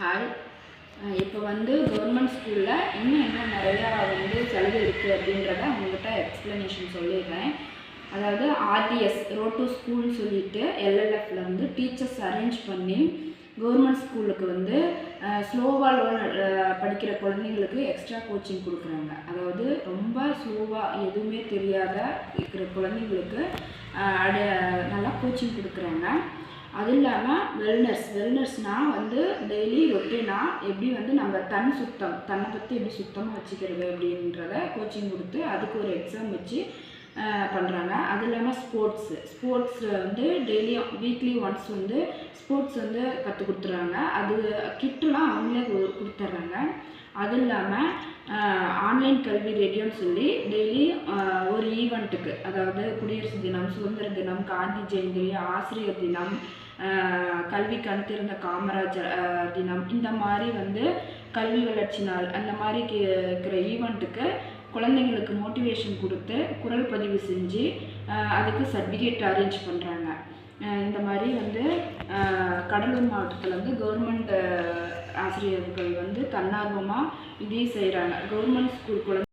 Hi. இப்போ government ஸ்கூலில் இன்னும் என்ன நிறையா சலுகை இருக்குது அப்படின்றத உங்கள்கிட்ட எக்ஸ்ப்ளனேஷன் சொல்லிடுறேன். அதாவது ஆர்டிஎஸ் ரோட் டு ஸ்கூல்னு சொல்லிட்டு எல்எல்எஃப்லேருந்து டீச்சர்ஸ் அரேஞ்ச் பண்ணி கவர்மெண்ட் ஸ்கூலுக்கு ஸ்லோவாக படிக்கிற குழந்தைங்களுக்கு எக்ஸ்ட்ரா கோச்சிங் கொடுக்குறாங்க. அதாவது ரொம்ப ஸ்லோவாக எதுவுமே தெரியாத இருக்கிற குழந்தைங்களுக்கு நல்லா கோச்சிங் கொடுக்குறாங்க. அது இல்லாமல் வெல்னஸ்னால் டெய்லி ரொட்டீனாக எப்படி நம்ம தன்னை பற்றி எப்படி சுத்தமாக வச்சுக்கிறது அப்படின்றத கோச்சிங் கொடுத்து அதுக்கு ஒரு எக்ஸாம் வச்சு பண்ணுறாங்க. அது இல்லாமல் ஸ்போர்ட்ஸில் டெய்லியும் வீக்லி ஒன்ஸ் ஸ்போர்ட்ஸ் கற்றுக் கொடுத்துட்றாங்க. அது கிட்டெலாம் அவங்களே கொடுத்துட்றாங்க. அது இல்லாமல் ஆன்லைன் கல்வி ரேடியோன்னு சொல்லி டெய்லி ஒரு ஈவெண்ட்டுக்கு, அதாவது குடியரசு தினம், சுதந்திர தினம், காந்தி ஜெயந்தி, ஆசிரியர் தினம், கல்வி கண் திறந்த காமராஜர் தினம், இந்த மாதிரி கல்வி வளர்ச்சி நாள், அந்த மாதிரி இருக்கிற ஈவெண்ட்டுக்கு குழந்தைங்களுக்கு மோட்டிவேஷன் கொடுத்து குரல் பதிவு செஞ்சு அதுக்கு சர்டிஃபிகேட் அரேஞ்ச் பண்ணுறாங்க. இந்த மாதிரி கடலூர் மாவட்டத்தில் கவர்மெண்ட் ஆசிரியர்கள் தன்னார்வமாக இதையும் செய்கிறாங்க. Government school